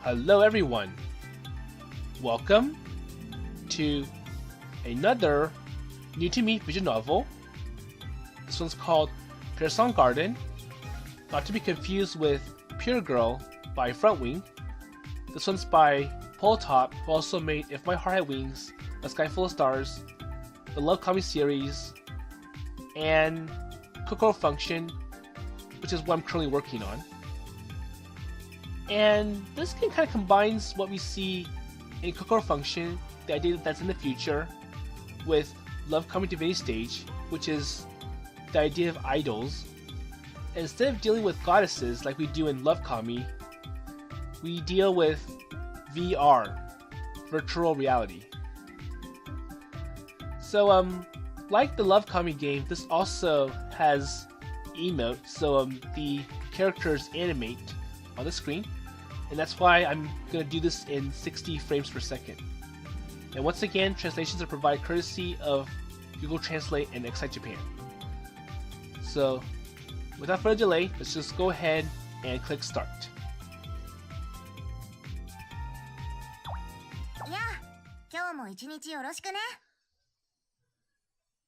Hello everyone! Welcome to another new to me visual novel. This one's called Piuasong Song Garden, not to be confused with Pure Girl by Frontwing. This one's by Pulltop, who also made If My Heart Had Wings, A Sky Full of Stars, the Lovekami series, and Cocoro Function, which is what I'm currently working on. And this game kind of combines what we see in Cocoro Function, the idea that's in the future, with Lovekami Divinity Stage, which is the idea of idols. And instead of dealing with goddesses like we do in Lovekami, we deal with VR, virtual reality. So like the Lovekami game, this also has emotes, so the characters animate on the screen, and that's why I'm going to do this in 60 frames per second. And once again, translations are provided courtesy of Google Translate and Excite Japan. So without further delay, let's just go ahead and click start.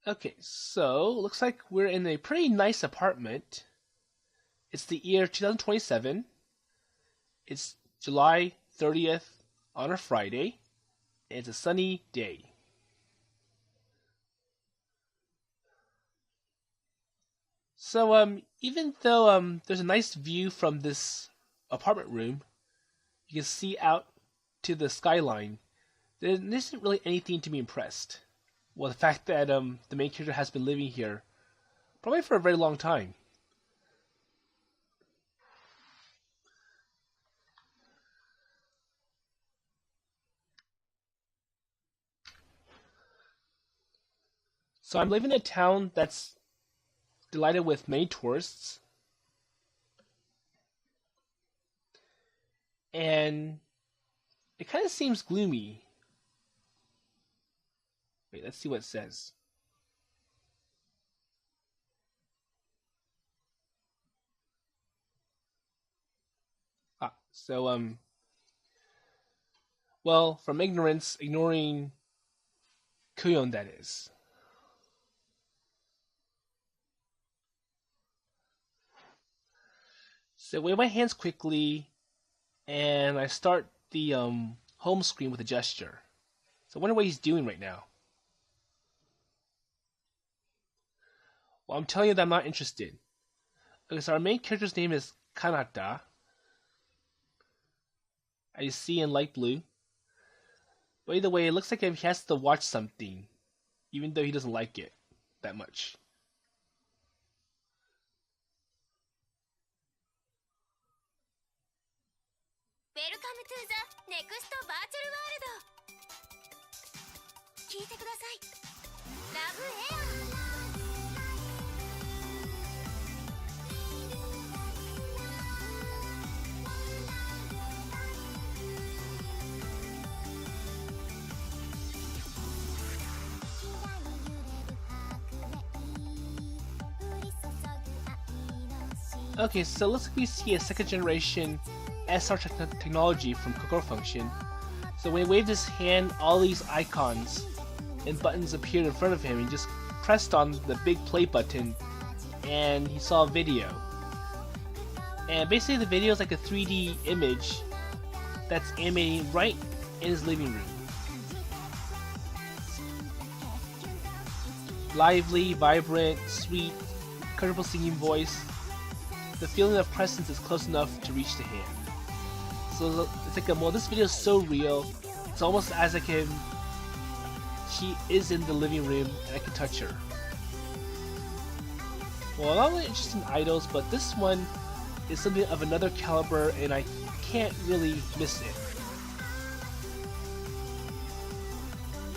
Okay, so looks like we're in a pretty nice apartment. It's the year 2027. It's July 30th on a Friday. And it's a sunny day. So even though there's a nice view from this apartment room, you can see out to the skyline. There isn't really anything to be impressed. Well, the fact that the main character has been living here probably for a very long time. So I'm living in a town that's delighted with many tourists. And it kind of seems gloomy. Wait, let's see what it says. Well, from ignorance, ignoring Kuon, that is. So I wave my hands quickly, and I start the home screen with a gesture. So I wonder what he's doing right now. Well, I'm telling you that I'm not interested. Okay, so our main character's name is Kanata. I see in light blue. But either way, it looks like he has to watch something, even though he doesn't like it that much. Welcome to the next virtual world. 聞いてください。Love Air. Okay, so let's we see a second generation SR technology from Cocoro Function. So when he waved his hand, all these icons and buttons appeared in front of him. He just pressed on the big play button and he saw a video. And basically the video is like a 3D image that's animating right in his living room. Lively, vibrant, sweet, comfortable singing voice. The feeling of presence is close enough to reach the hand. So it's like, well, this video is so real. It's almost as like she is in the living room and I can touch her. Well, I'm not really interested in idols, but this one is something of another caliber and I can't really miss it.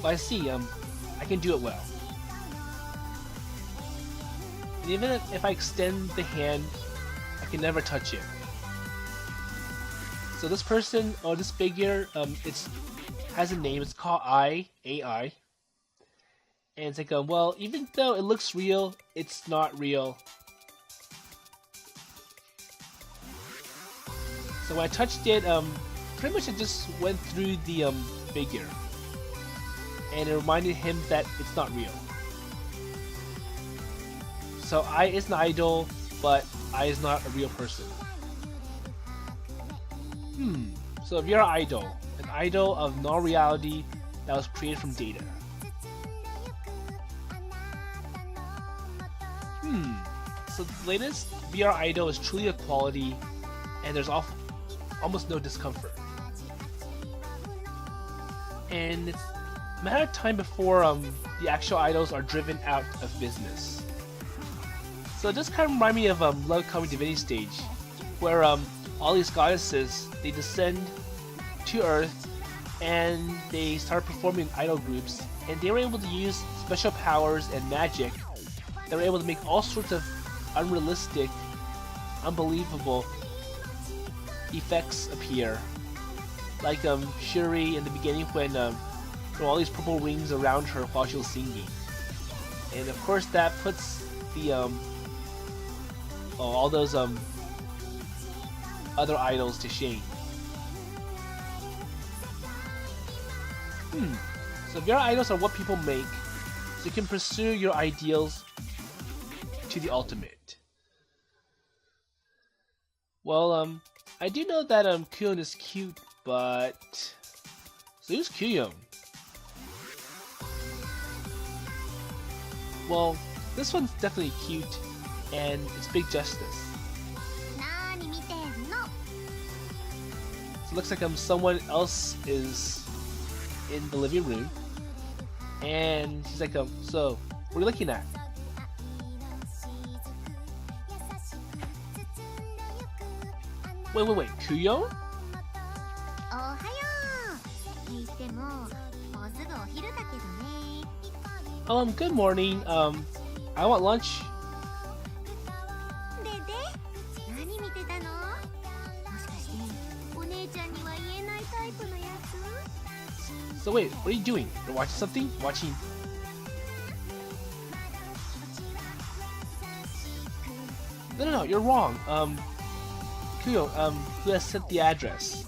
But I see, I can do it well. And even if I extend the hand, I can never touch it. So this person, or this figure, has a name. It's called AI. And it's like, well, even though it looks real, it's not real. So when I touched it, pretty much it just went through the figure, and it reminded him that it's not real. So I is an idol, but I is not a real person. So if you're an idol of non-reality that was created from data. So the latest VR idol is truly a quality, and there's almost no discomfort. And it's a matter of time before the actual idols are driven out of business. So it does kind of remind me of Lovekami Divinity Stage, where all these goddesses, they descend to Earth and they start performing in idol groups, and they were able to use special powers and magic. They were able to make all sorts of unrealistic, unbelievable effects appear. Like Shuri in the beginning when there were all these purple rings around her while she was singing. And of course that puts the all those other idols to shame. So VR idols are what people make, so you can pursue your ideals to the ultimate. Well, I do know that Kuon is cute, but so who's Kuon? Well, this one's definitely cute, and it's big justice. So it looks like someone else is in the living room, and she's like, so what are you looking at? Wait, Kuon? Good morning. I want lunch. So wait, what are you doing? You're watching something? Watching... No, you're wrong. Kuon, who has sent the address?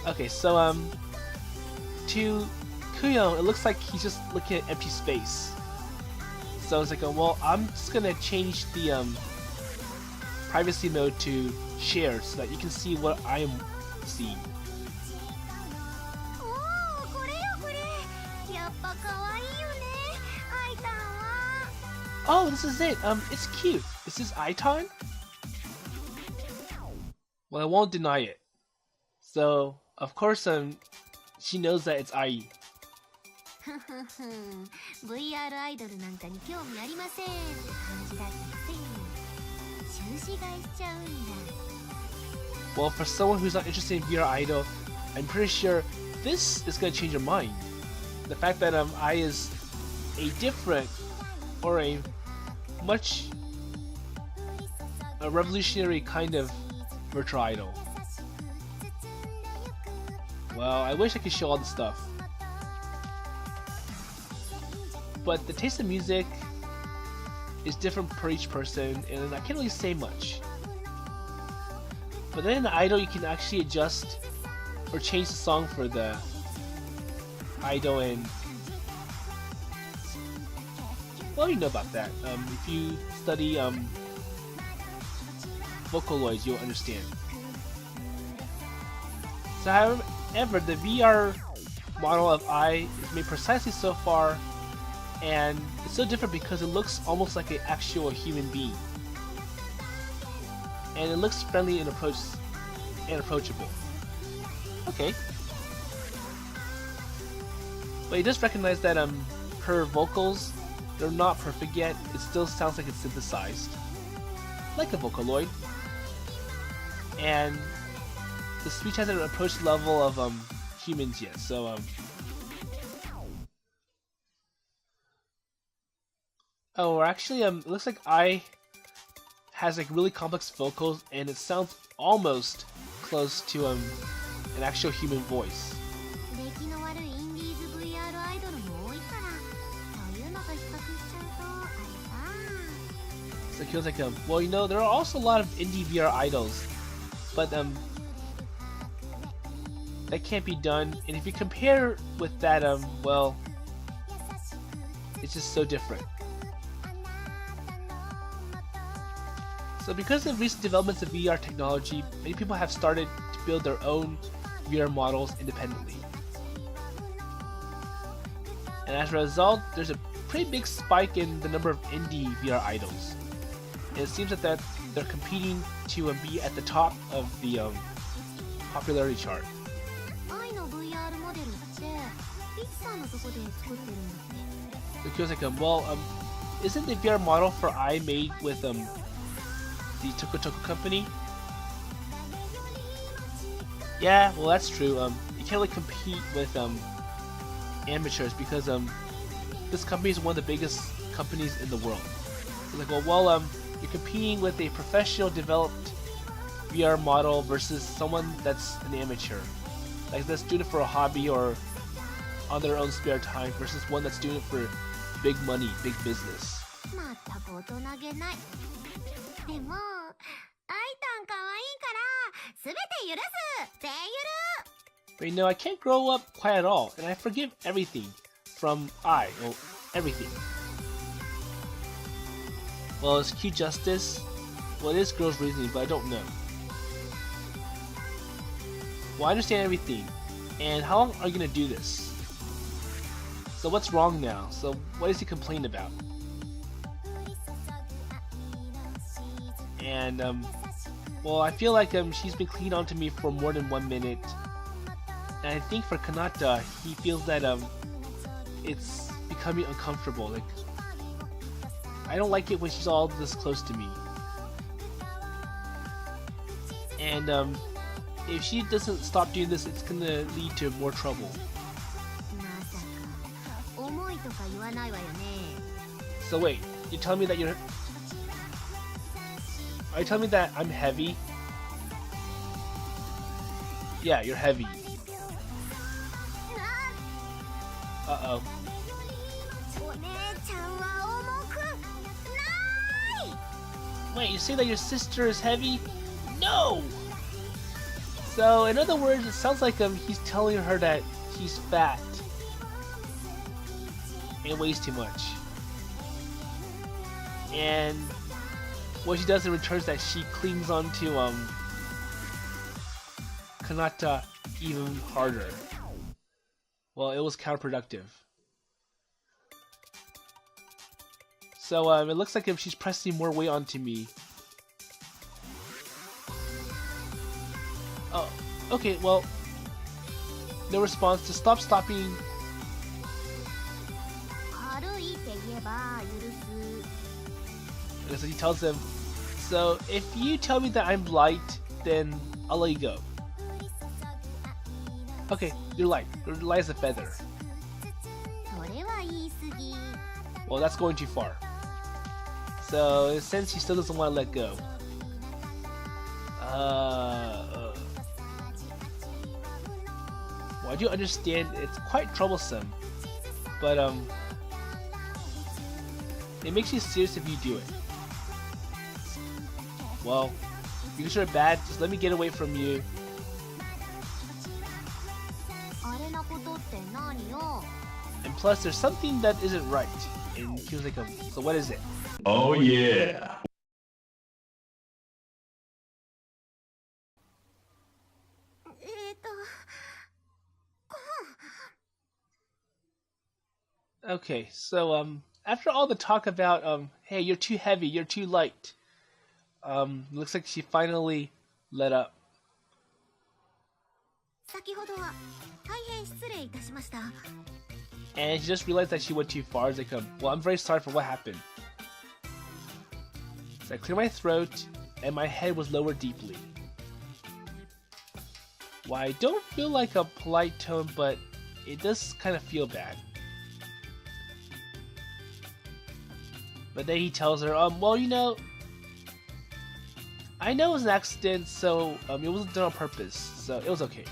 Okay, so, to Kuon, it looks like he's just looking at empty space. So it's like, well, I'm just gonna change the, privacy mode to shared so that you can see what I am seeing. Oh, this is it. It's cute. Is this Aitan? Well, I won't deny it. So, of course, she knows that it's Ai. VR アイドルなんかに興味ありませんって感じだったくせに終始買いしちゃうんだ。 Well, for someone who's not interested in VR idol, I'm pretty sure this is gonna change your mind. The fact that Ai is a different or a much revolutionary kind of virtual idol. Well, I wish I could show all the stuff. But the taste of music is different per each person, and I can't really say much. But then in the idol, you can actually adjust or change the song for the idol, and well, you know about that. If you study Vocaloids, you'll understand. So, however, the VR model of Ai is made precisely so far, and it's so different because it looks almost like an actual human being. And it looks friendly and approachable. Okay. But it does recognize that her vocals, they're not perfect yet. It still sounds like it's synthesized, like a Vocaloid. And the speech hasn't approached the level of humans yet. So oh, or actually it looks like Ai has like really complex vocals, and it sounds almost close to an actual human voice. So Kyo's like, well, you know, there are also a lot of indie VR idols, but that can't be done. And if you compare with that, well, it's just so different. So because of recent developments of VR technology, many people have started to build their own VR models independently. And as a result, there's a pretty big spike in the number of indie VR idols. And it seems that they're competing to be at the top of the popularity chart. So Kyo's like, well, isn't the VR model for I made with the Toko company? Yeah, well that's true. You can't really compete with amateurs because this company is one of the biggest companies in the world. So like, well, you're competing with a professional developed VR model versus someone that's an amateur, like that's doing it for a hobby or on their own spare time, versus one that's doing it for big money, big business. But you know, I can't grow up quite at all, and I forgive everything from everything. Well, is Q justice? Well, it is girls' reasoning, but I don't know. Well, I understand everything. And how long are you gonna do this? So what's wrong now? So what is he complaining about? And well, I feel like she's been clinging on to me for more than 1 minute. And I think for Kanata, he feels that it's becoming uncomfortable. Like, I don't like it when she's all this close to me. And if she doesn't stop doing this, it's gonna lead to more trouble. So wait, you're telling me that are you telling me that I'm heavy? Yeah, you're heavy. Uh-oh. Wait, you say that your sister is heavy? No! So, in other words, it sounds like he's telling her that she's fat and weighs too much. And what she does in return is that she clings on to Kanata even harder. Well, it was counterproductive. So it looks like if she's pressing more weight onto me. Oh, okay, well, no response to stopping. So he tells them, so if you tell me that I'm light, then I'll let you go. Okay, you're light. You're light as a feather. Well, that's going too far. So, since he still doesn't want to let go. Well, I do understand it's quite troublesome, but it makes you serious if you do it. Well, you guys are bad, just let me get away from you. And plus, there's something that isn't right. And he was like, so what is it? Oh yeah. Okay, so after all the talk about hey, you're too heavy, you're too light, looks like she finally let up. And she just realized that she went too far. It's like, well, I'm very sorry for what happened. So I cleared my throat, and my head was lowered deeply. Well, I don't feel like a polite tone, but it does kind of feel bad. But then he tells her, well, you know, I know it was an accident, so it wasn't done on purpose, so it was okay.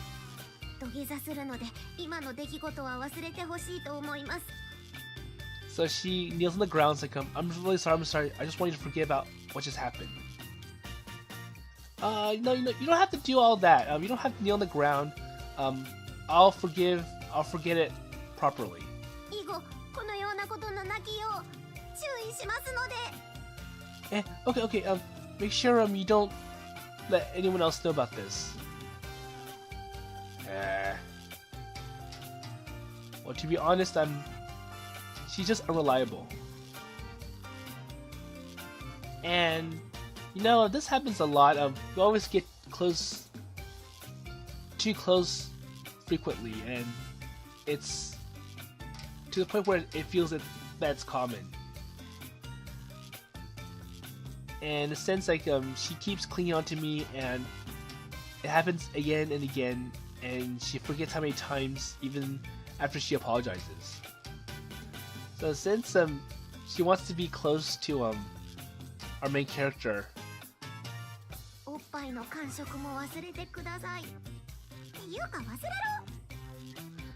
So she kneels on the ground, like, I'm really sorry, I just want you to forget about what just happened. No, you don't have to do all that. You don't have to kneel on the ground. I'll forget it properly. 以後このようなことのなきよう注意しますので。Okay. Make sure you don't let anyone else know about this. Well, to be honest, she's just unreliable. And you know, this happens a lot. We always get too close frequently, and it's to the point where it feels that that's common. And in a sense, like she keeps clinging on to me, and it happens again and again, and she forgets how many times even after she apologizes. So since she wants to be close to our main character. おっぱいの感触も忘れてください。っていうか忘れろ。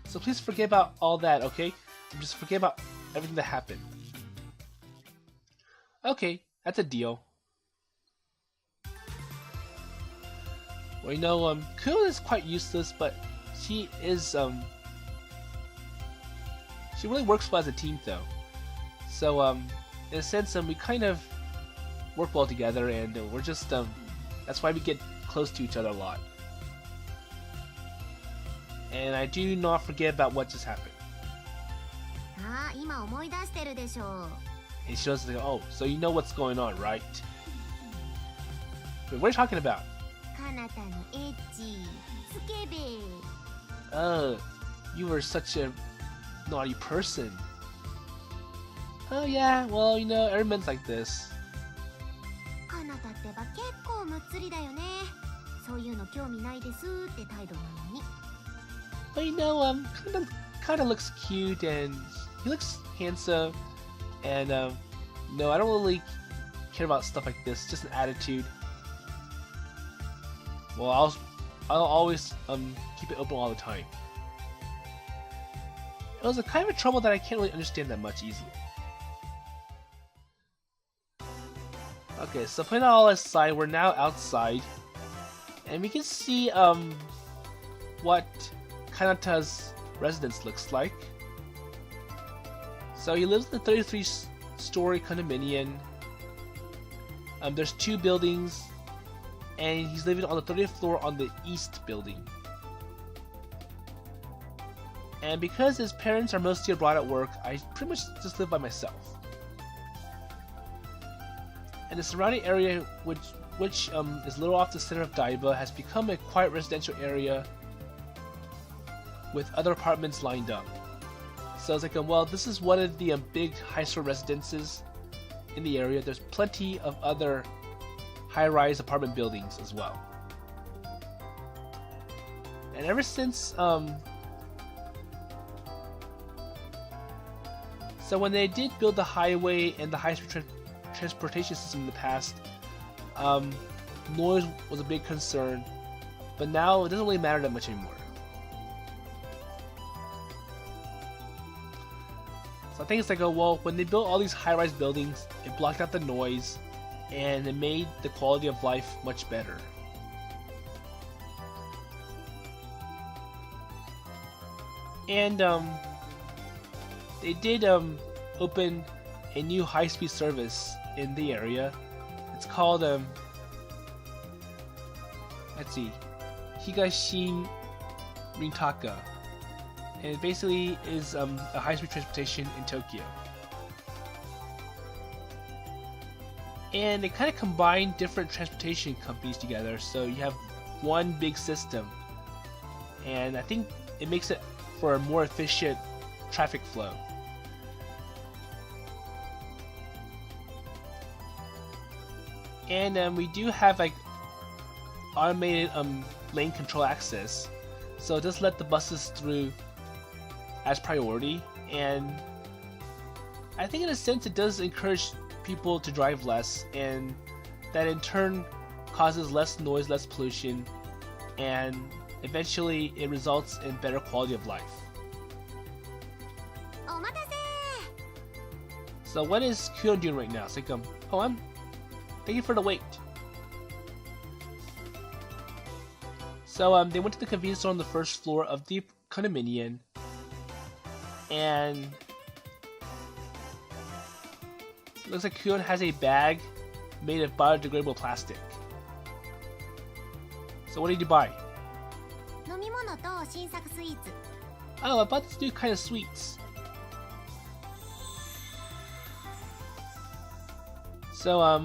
So please forget about all that, okay? Just forget about everything that happened. Okay, that's a deal. Well, you know, Kuon is quite useless, but she is, she really works well as a team, though. So, in a sense, we kind of work well together, and we're just, that's why we get close to each other a lot. And I do not forget about what just happened. ああ、今思い出してるでしょう。 And she doesn't say, oh, so you know what's going on, right? Wait, what are you talking about? カナタのエッチ、スケベ。 You were such a naughty person. Oh yeah, well, you know, everyone's like this. カナタってば結構むっつりだよね。そういうの興味ないですって態度なのに。 But you know, kind of looks cute, and he looks handsome, and no, I don't really care about stuff like this. Just an attitude. Well, I'll always keep it open all the time. It was a kind of a trouble that I can't really understand that much easily. Okay, so putting that all aside, we're now outside, and we can see what Kanata's residence looks like. So he lives in the 33-story condominium. There's 2 buildings, and he's living on the 30th floor on the east building. And because his parents are mostly abroad at work, I pretty much just live by myself. And the surrounding area, which is a little off the center of Daiba, has become a quiet residential area with other apartments lined up. So it's like, well, this is one of the big high-store residences in the area. There's plenty of other high-rise apartment buildings as well. And ever since, so when they did build the highway and the high-speed transportation system in the past, noise was a big concern, but now it doesn't really matter that much anymore. So I think it's like, oh, well, when they built all these high-rise buildings, it blocked out the noise, and it made the quality of life much better. And they did open a new high-speed service in the area. It's called let's see, Higashi Rintaka. And it basically is a high-speed transportation in Tokyo. And they kind of combine different transportation companies together, so you have one big system. And I think it makes it for a more efficient traffic flow. And we do have like automated lane control access, so it does let the buses through as priority, and I think in a sense it does encourage people to drive less, and that in turn causes less noise, less pollution, and eventually it results in better quality of life. So what is Kuon doing right now? It's like, oh, Thank you for the wait. So they went to the convenience store on the first floor of the condominium, and it looks like Kuon has a bag made of biodegradable plastic. So what did you buy? 飲み物と新作スイーツ。 Oh, I bought this new kind of sweets. So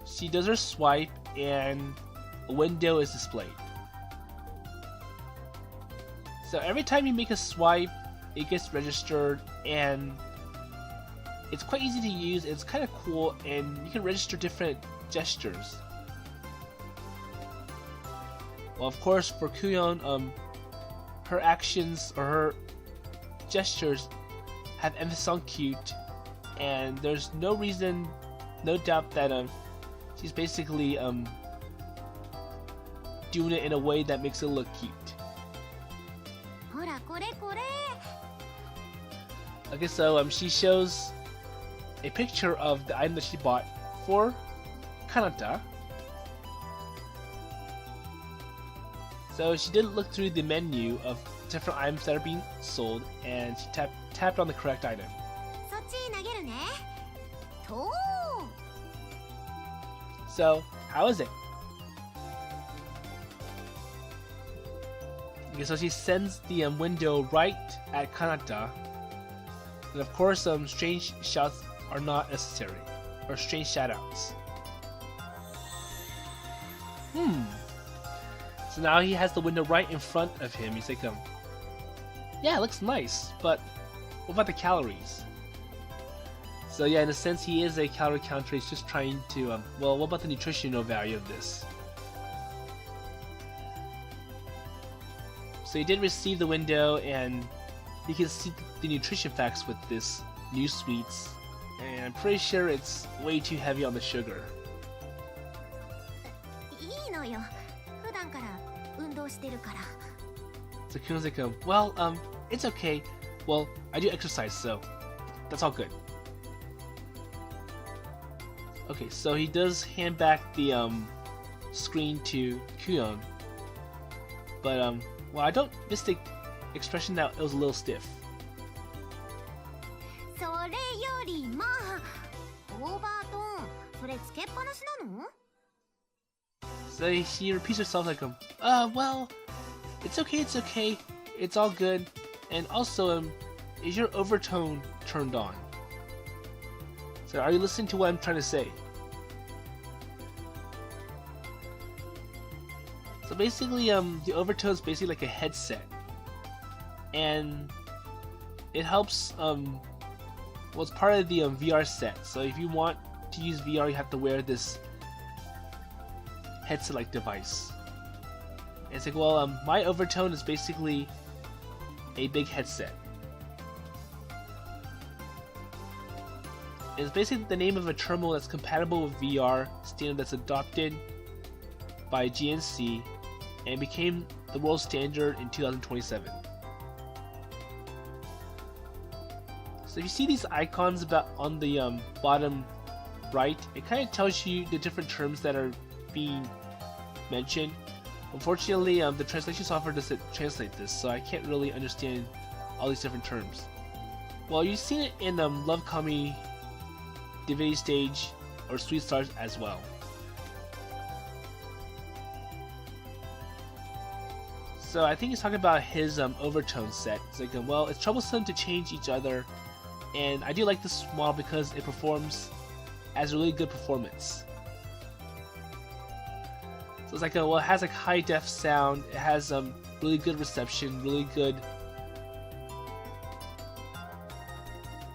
she does her swipe and a window is displayed. So every time you make a swipe, it gets registered, and it's quite easy to use. It's kind of cool, and you can register different gestures. Well, of course, for Kuon, her actions or her gestures have emphasis on cute, and there's no reason, no doubt that she's basically doing it in a way that makes it look cute. ほらこれこれ。 Okay, so she shows a picture of the item that she bought for Kanata. So she did look through the menu of different items that are being sold, and she tapped on the correct item. そっち投げるね。と。 So, how is it? Okay, so she sends the window right at Kanata, and of course, strange shouts are not necessary, or strange shoutouts. So now he has the window right in front of him. He's like, yeah, it looks nice, but what about the calories? So yeah, in a sense, he is a calorie counter. He's just trying to, well, what about the nutritional value of this? So he did receive the window, and you can see the nutrition facts with this new sweets, and I'm pretty sure it's way too heavy on the sugar. いいのよ。普段から運動してるから。 So Kuon's like, well, it's okay. Well, I do exercise, so that's all good. Okay, so he does hand back the screen to Kuon, but well, I don't miss the expression that it was a little stiff. それよりもオーバートーン、それつけっぱなしなの？ So she repeats herself like, well, it's okay, it's all good, and also, is your overtone turned on? So are you listening to what I'm trying to say? So basically, the overtone is basically like a headset, and it helps, well, it's part of the VR set. So if you want to use VR, you have to wear this headset-like device. And it's like, well, my overtone is basically a big headset. It's basically the name of a terminal that's compatible with VR, standard that's adopted by GNC and became the world standard in 2027. So if you see these icons about on the bottom right, it kind of tells you the different terms that are being mentioned. Unfortunately, the translation software doesn't translate this, so I can't really understand all these different terms. Well, you've seen it in Lovekami Divinity Stage or Sweet Stars as well. So I think he's talking about his overtone set. It's like, well, it's troublesome to change each other, and I do like this model because it performs as a really good performance. So it's like, well, it has like high def sound, it has really good reception, really good,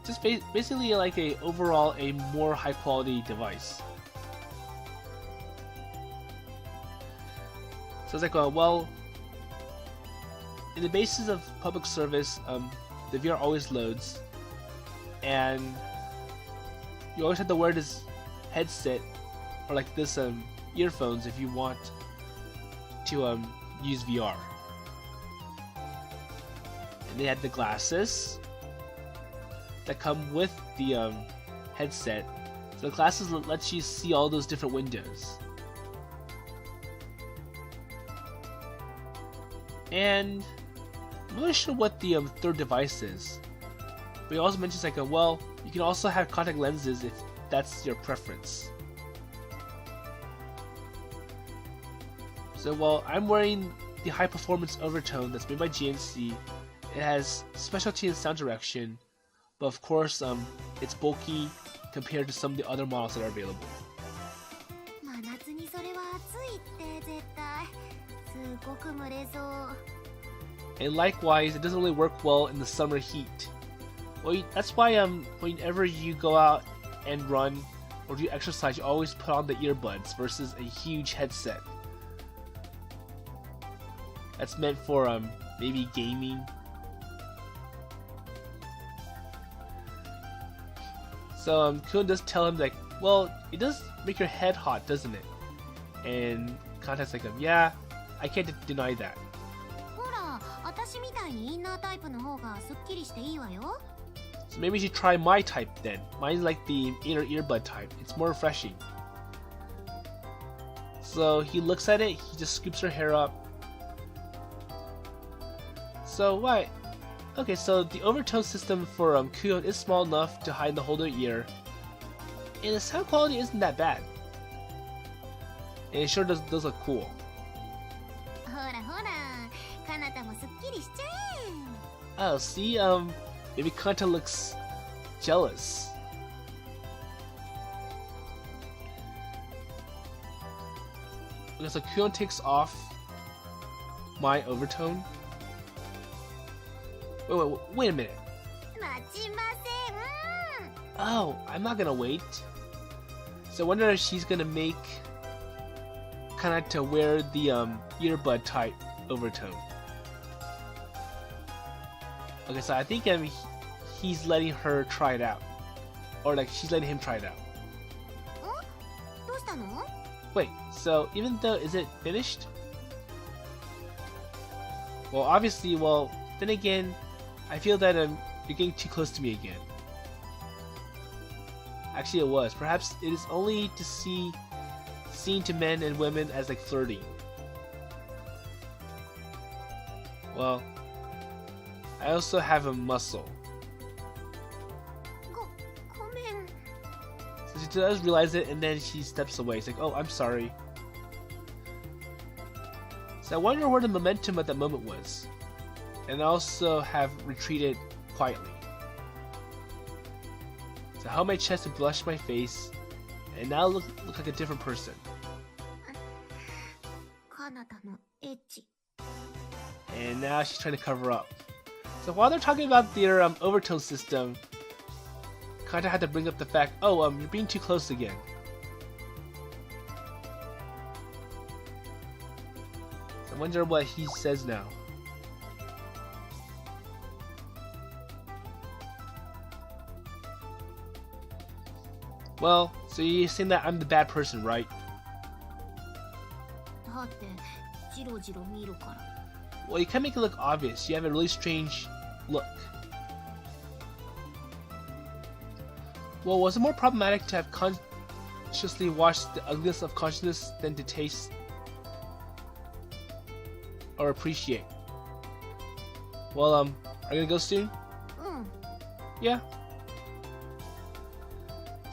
just basically like overall a more high quality device. So it's like, well, in the basis of public service, the VR always loads, and you always have to wear this headset or like this earphones if you want to use VR. And they had the glasses that come with the headset, So the glasses lets you see all those different windows. And I'm not really sure what the third device is. But he also mentions like, well, you can also have contact lenses if that's your preference. So while I'm wearing the high performance overtone that's made by GNC, it has specialty in sound direction, but of course it's bulky compared to some of the other models that are available. And likewise, it doesn't really work well in the summer heat. Well, that's why whenever you go out and run or do exercise, you always put on the earbuds versus a huge headset. That's meant for maybe gaming. So Kuon does tell him like, well, it does make your head hot, doesn't it? And Kanata's like, yeah, I can't deny that. So maybe you should try my type then. Mine's like the inner earbud type. It's more refreshing. So he looks at it, he just scoops her hair up. So what? Okay, so the overtone system for Kuon is small enough to hide the whole of the ear. And the sound quality isn't that bad. And it sure does look cool. Oh, see, maybe Kanata looks jealous. Okay, so Kuon takes off my overtone. Wait a minute. Oh, I'm not gonna wait. So I wonder if she's gonna make Kanata wear the earbud type overtone. Okay, so I think he's letting her try it out. Or like she's letting him try it out. Wait, so even though, is it finished? Well, obviously, well, then again, I feel that you're getting too close to me again. Actually, it was. Perhaps it is only to seen to men and women as like flirting. Well, I also have a muscle. So she does realize it, and then she steps away. It's like, oh, I'm sorry. So I wonder where the momentum at that moment was. And I also have retreated quietly. So I held my chest and blushed my face, and now look like a different person. And now she's trying to cover up. So while they're talking about their overtone system, Kanata had to bring up the fact, oh, you're being too close again. So I wonder what he says now. Well, so you're saying that I'm the bad person, right? Well, you can't make it look obvious. You have a really strange look. Well, was it more problematic to have consciously watched the ugliness of consciousness than to taste or appreciate? Well, are you gonna go soon? Yeah.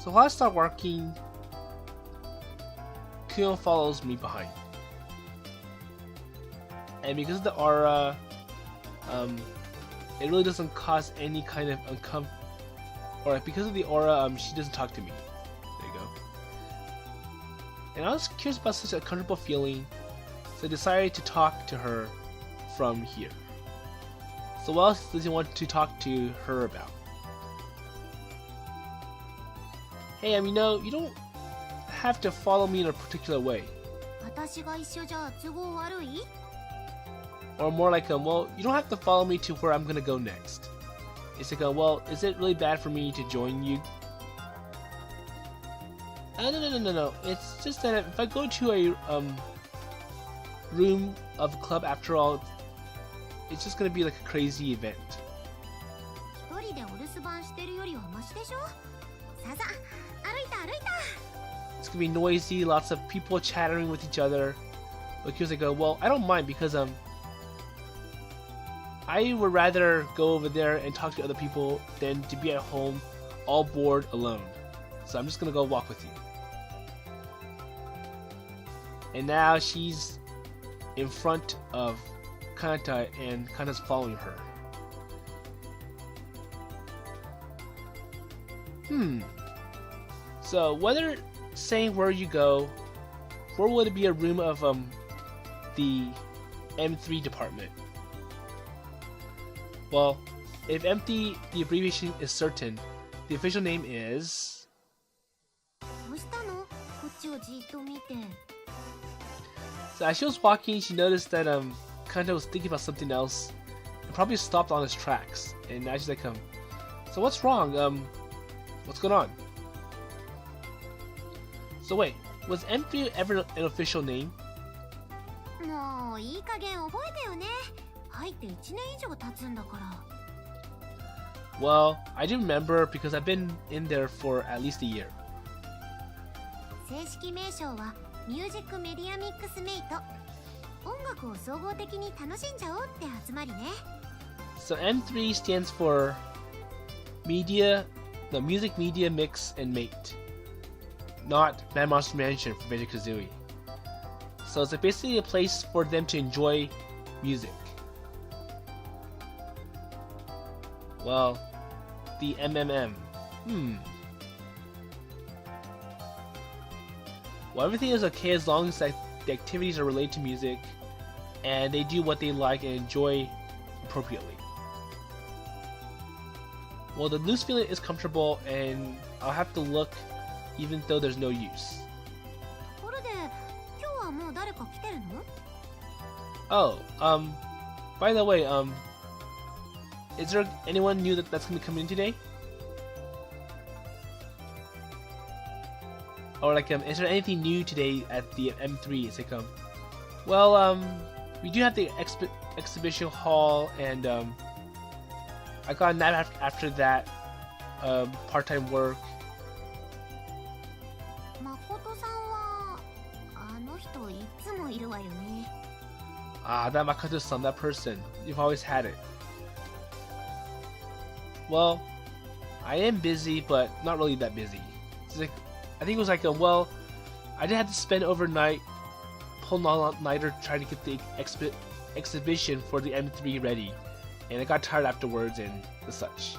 So while I start walking, Kuon follows me behind. And because of the aura, it really doesn't cause any kind of uncomfort. Or because of the aura, she doesn't talk to me. There you go. And I was curious about such a comfortable feeling, so I decided to talk to her from here. So what else does he want to talk to her about? Hey, you know, you don't have to follow me in a particular way. Or more like, well, you don't have to follow me to where I'm gonna go next. It's like, well, is it really bad for me to join you? No. It's just that if I go to a room of a club, after all, it's just gonna be like a crazy event. It's gonna be noisy, lots of people chattering with each other. But Kyo's like, well, I don't mind because I would rather go over there and talk to other people than to be at home all bored alone. So I'm just gonna go walk with you. And now she's in front of Kanata and Kanata's following her. So whether saying where you go, where would it be a room of the M3 department? Well, if empty, the abbreviation is certain. The official name is... So as she was walking, she noticed that Kanata was thinking about something else and probably stopped on his tracks. And now she's like, so what's wrong? What's going on? So wait, was M3 ever an official name? Well, I do remember because I've been in there for at least a year. So M3 stands for Music Media Mix and Mate, not Mad Monster Mansion for Banjo-Kazooie. So it's basically a place for them to enjoy music. Well, the MMM. Well, everything is okay as long as the activities are related to music and they do what they like and enjoy appropriately. Well, the loose feeling is comfortable and I'll have to look even though there's no use. Oh, by the way, is there anyone new that's gonna come in today? Or like, is there anything new today at the M3? It's like, well, we do have the exhibition hall, and I got a nap after that, part-time work. Ah, that Makoto-san, that person. You've always had it. Well, I am busy, but not really that busy. It's like, I think it was like, well, I did have to spend overnight, pulling all-nighter trying to get the exhibition for the M3 ready, and I got tired afterwards and the such.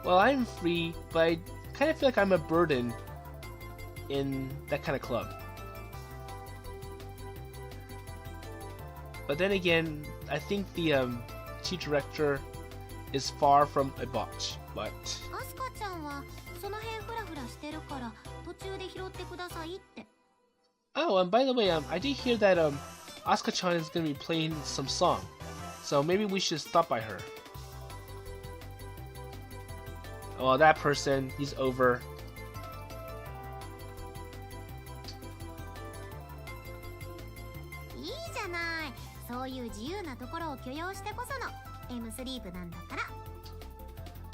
Well, I'm free, but I kind of feel like I'm a burden in that kind of club. But then again, I think the chief director is far from a botch, but... Oh, and by the way, I did hear that Asuka-chan is going to be playing some song, so maybe we should stop by her. Well, that person, he's over.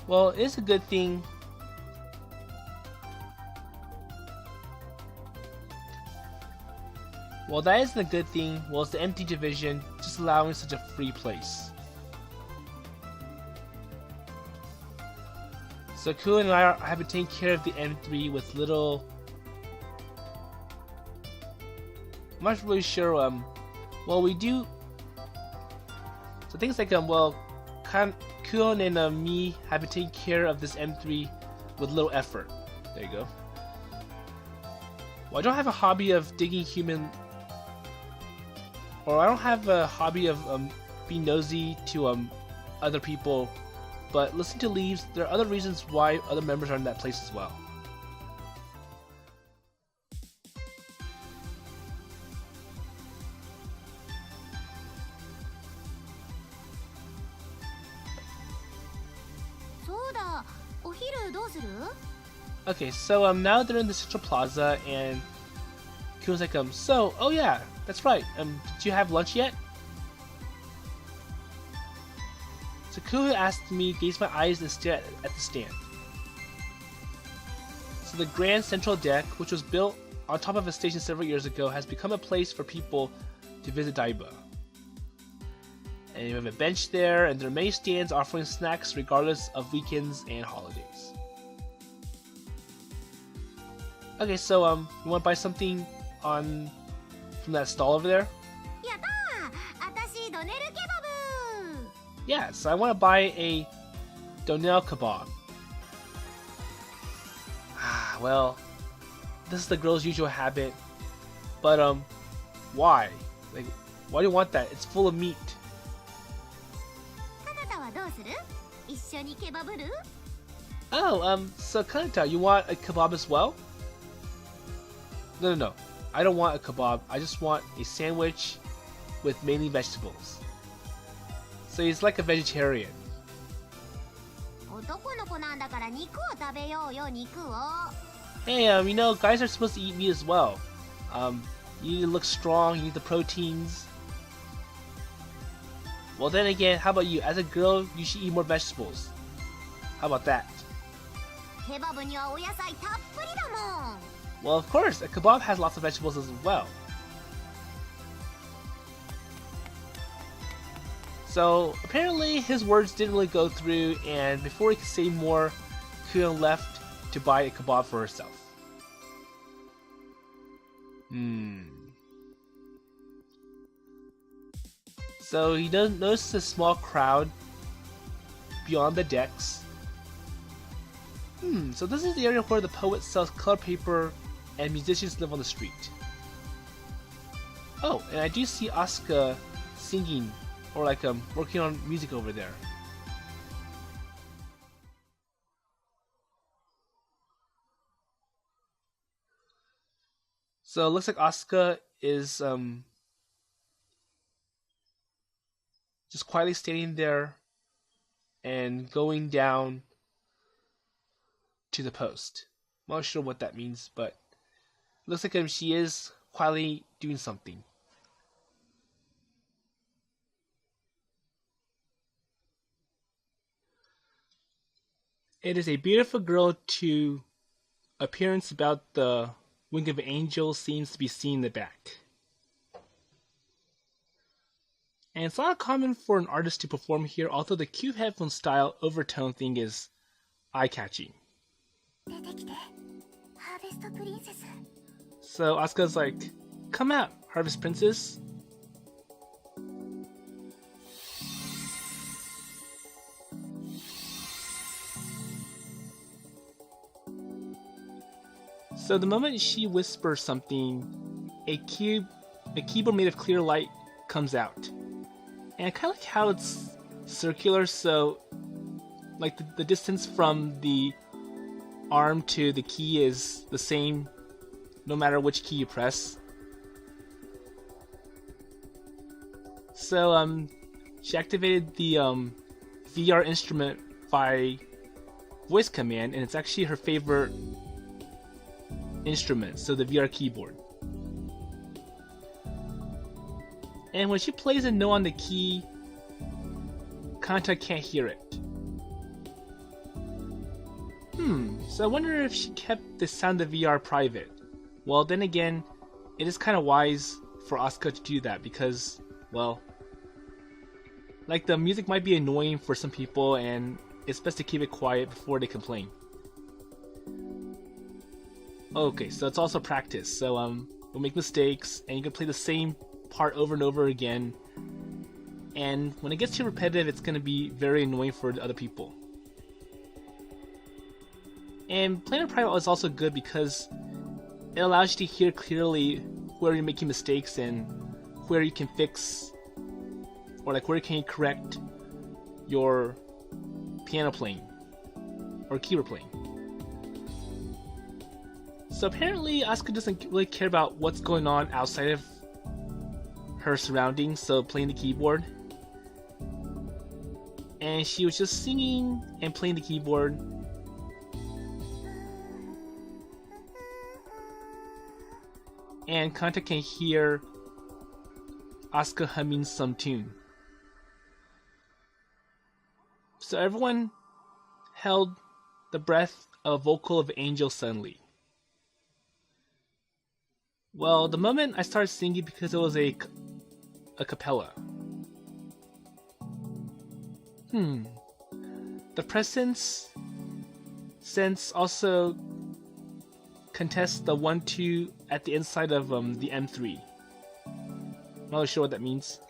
Well, it's a good thing. Well, that isn't a good thing. Well, it's the empty division, just allowing such a free place. So Kuon and I have been taking care of the M3 with little... I'm not really sure, well, we do... So things like, well, Kuon and me have been taking care of this M3 with little effort. There you go. Well, I don't have a hobby of digging human... Or I don't have a hobby of being nosy to other people, but listening to leaves, there are other reasons why other members are in that place as well. Okay, so now they're in the Central Plaza, and Kuon's like, so, oh yeah, that's right, did you have lunch yet? So Kuon asked me to gaze my eyes and stare at the stand. So the grand central deck, which was built on top of a station several years ago, has become a place for people to visit Daiba. And you have a bench there, and there are many stands offering snacks regardless of weekends and holidays. Okay, so you want to buy something from that stall over there? やったー、私ドネルケバブ。 Yeah, so I want to buy a Donel kebab. Ah, well, this is the girl's usual habit. But why? Like, why do you want that? It's full of meat. カナタはどうする？一緒にケバブル？ Oh, so Kanata, you want a kebab as well? No. I don't want a kebab. I just want a sandwich with mainly vegetables. So he's like a vegetarian. 男の子なんだから肉を食べようよ、肉を。 Hey, you know, guys are supposed to eat meat as well. You need to look strong, you need the proteins. Well, then again, how about you? As a girl, you should eat more vegetables. How about that? ケバブにはお野菜たっぷりだもん。 Well, of course, a kebab has lots of vegetables as well. So, apparently his words didn't really go through, and before he could say more, Kuon left to buy a kebab for herself. So he notices a small crowd beyond the decks. So this is the area where the poet sells color paper and musicians live on the street. Oh, and I do see Asuka singing or like working on music over there. So it looks like Asuka is just quietly standing there and going down to the post. I'm not sure what that means, but it looks like she is quietly doing something. It is a beautiful girl to appearance. About the wing of an angel seems to be seen in the back. And it's not common for an artist to perform here, although the cute headphone style overtone thing is eye-catching. So Asuka's like, come out, Harvest Princess. So the moment she whispers something, a keyboard made of clear light comes out. And I kind of like how it's circular, so like the distance from the arm to the key is the same no matter which key you press. So she activated the VR instrument by voice command, and it's actually her favorite instrument, so the VR keyboard. And when she plays a note on the key, Kanata can't hear it. So I wonder if she kept the sound of VR private. Well, then again, it is kind of wise for Asuka to do that because, well, like the music might be annoying for some people and it's best to keep it quiet before they complain. Okay, so it's also practice. So we'll make mistakes and you can play the same part over and over again. And when it gets too repetitive, it's going to be very annoying for other people. And playing in private is also good because it allows you to hear clearly where you're making mistakes and where you can fix, or like where can you correct your piano playing or keyboard playing. So apparently Asuka doesn't really care about what's going on outside of her surroundings, so playing the keyboard. And she was just singing and playing the keyboard. And Kanata can hear Asuka humming some tune. So everyone held the breath of a vocal of angel suddenly. Well, the moment I started singing because it was a cappella. The presence sense also contests the 1-2 at the inside of the M3. Not really sure what that means.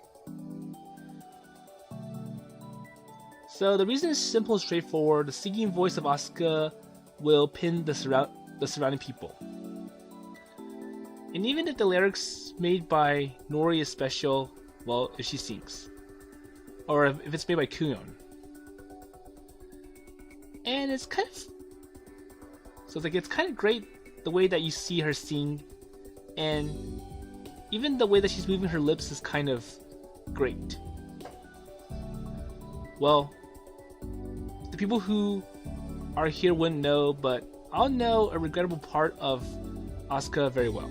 So the reason is simple and straightforward. The singing voice of Asuka will pin the surrounding people. And even if the lyrics made by Nori is special, well, if she sings. Or if it's made by Kuon. And it's kind of... So it's kind of great the way that you see her sing. And even the way that she's moving her lips is kind of great. Well, the people who are here wouldn't know, but I'll know a regrettable part of Asuka very well.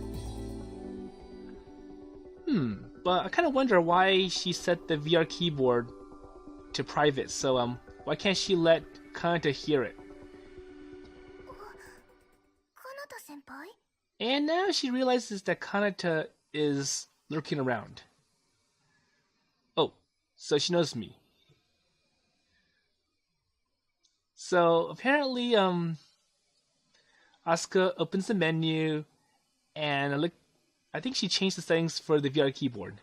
But I kind of wonder why she set the VR keyboard to private, so why can't she let Kanata hear it? Kanata-senpai? And now she realizes that Kanata is lurking around. Oh, so she knows me. So apparently, Asuka opens the menu, and I think she changed the settings for the VR keyboard.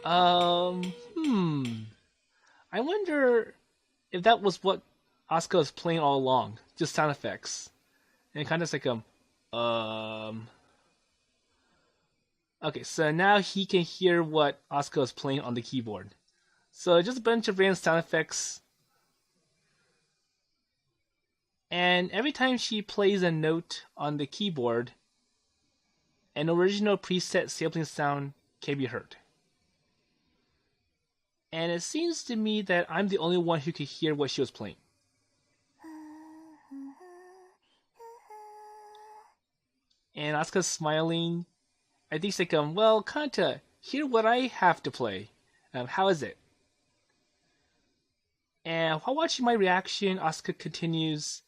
I wonder if that was what Asuka was playing all along, just sound effects, and kind of like Okay, so now he can hear what Asuka was playing on the keyboard. So just a bunch of random sound effects. And every time she plays a note on the keyboard, an original preset sampling sound can be heard. And it seems to me that I'm the only one who could hear what she was playing. And Asuka's smiling. I think she's like, well, Kanta, hear what I have to play. How is it? And while watching my reaction, Asuka continues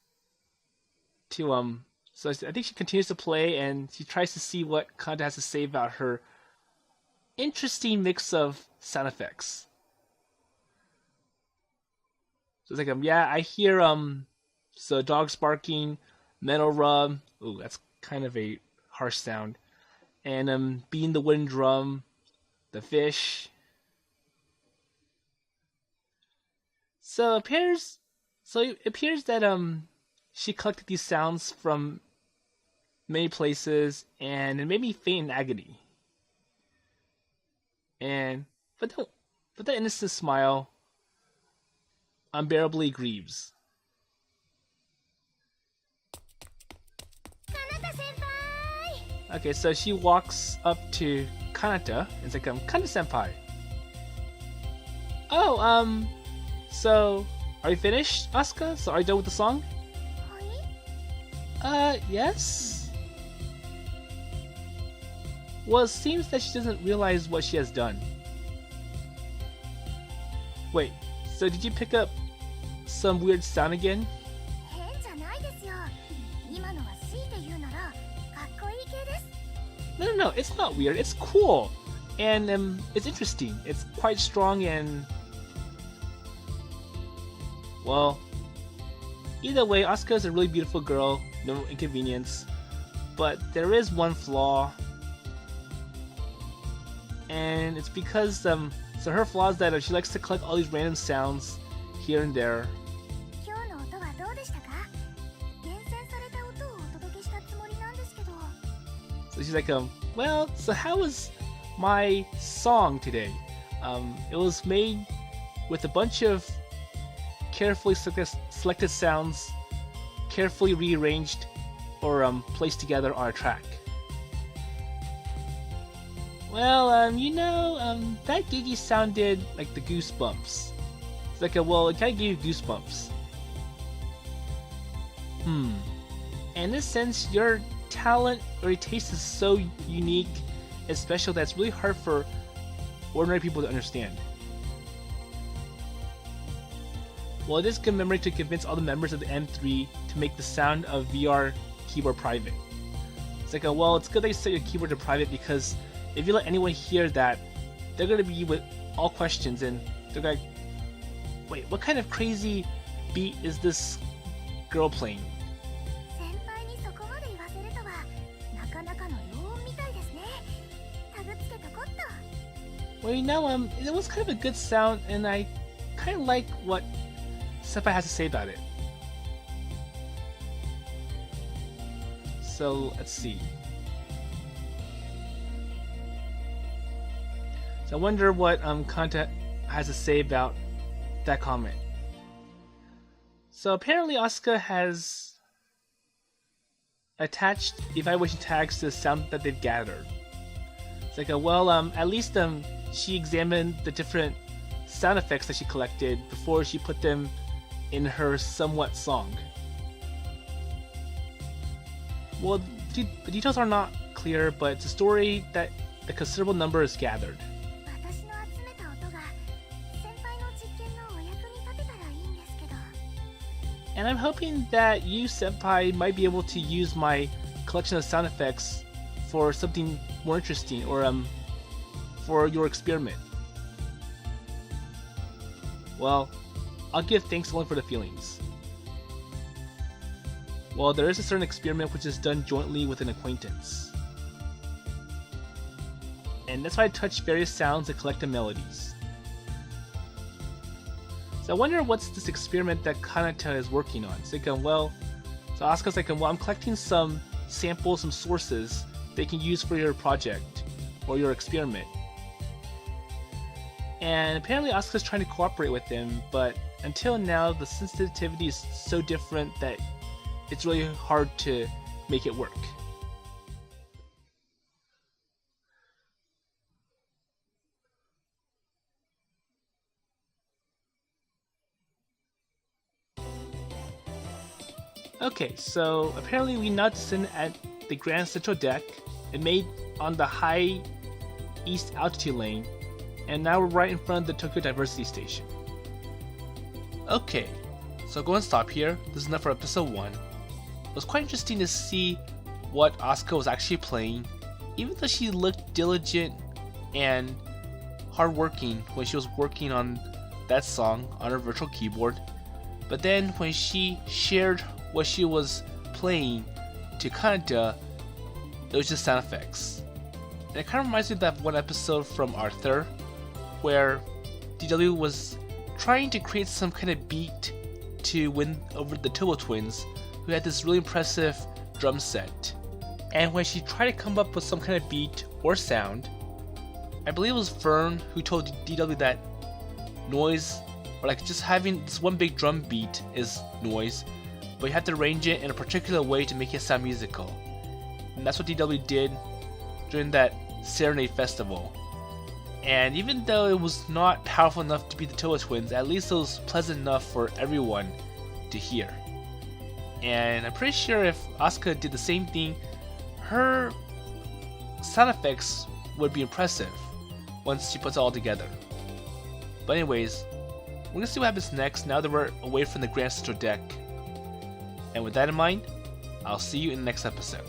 to, so I think she continues to play, and she tries to see what Kanta has to say about her interesting mix of sound effects. So it's like, yeah, I hear, so dogs barking, metal rub, ooh, that's kind of a harsh sound. And beating the wooden drum, the fish. So it appears that she collected these sounds from many places, and it made me faint in agony. And but that innocent smile unbearably grieves. Okay, so she walks up to Kanata and is like, Kanata-senpai. Oh, so are you finished, Asuka? So are you done with the song? Yes? Well, it seems that she doesn't realize what she has done. Wait, so did you pick up some weird sound again? No, it's not weird. It's cool, and it's interesting. It's quite strong, and well, either way, Asuka is a really beautiful girl. No inconvenience, but there is one flaw, and it's because so her flaw is that she likes to collect all these random sounds here and there. So she's like, well, so how was my song today? It was made with a bunch of carefully selected sounds, carefully rearranged or placed together on a track. Well, that Gigi sounded like the Goosebumps. It's like, well, it kind of gave you goosebumps. In this sense, your talent or your taste is so unique is special that's really hard for ordinary people to understand. Well, it is good memory to convince all the members of the M3 to make the sound of VR keyboard private. It's like, well, it's good that you set your keyboard to private, because if you let anyone hear that, they're going to be with all questions and they're like, wait, what kind of crazy beat is this girl playing? Well, you know, it was kind of a good sound, and I kind of like what Senpai has to say about it. So, let's see. So I wonder what Kanata has to say about that comment. So apparently Asuka has attached evaluation tags to the sound that they've gathered. It's like, well, at least she examined the different sound effects that she collected before she put them in her somewhat song. Well, the details are not clear, but it's a story that a considerable number is gathered. And I'm hoping that you, Senpai, might be able to use my collection of sound effects for something more interesting, or for your experiment. Well, I'll give thanks only for the feelings. Well, there is a certain experiment which is done jointly with an acquaintance. And that's why I touch various sounds and collect the melodies. So I wonder what's this experiment that Kanata is working on. So Asuka's like, well, I'm collecting some samples, some sources they can use for your project or your experiment. And apparently Asuka's trying to cooperate with him, but until now the sensitivity is so different that it's really hard to make it work. Okay, so apparently we now descend at the Grand Central Deck and made on the high east altitude lane, and now we're right in front of the Tokyo Diversity Station. Okay, so go and stop here. This is enough for episode 1. It was quite interesting to see what Asuka was actually playing, even though she looked diligent and hardworking when she was working on that song on her virtual keyboard. But then when she shared what she was playing to Kanata, it was just sound effects. And it kind of reminds me of that one episode from Arthur, where DW was trying to create some kind of beat to win over the Turbo Twins, who had this really impressive drum set. And when she tried to come up with some kind of beat or sound, I believe it was Fern who told DW that noise, or like just having this one big drum beat, is noise, but you have to arrange it in a particular way to make it sound musical. And that's what DW did during that Serenade Festival. And even though it was not powerful enough to be the Turbo Twins, at least it was pleasant enough for everyone to hear. And I'm pretty sure if Asuka did the same thing, her sound effects would be impressive once she puts it all together. But anyways, we're gonna see what happens next now that we're away from the Grand Central Deck. And with that in mind, I'll see you in the next episode.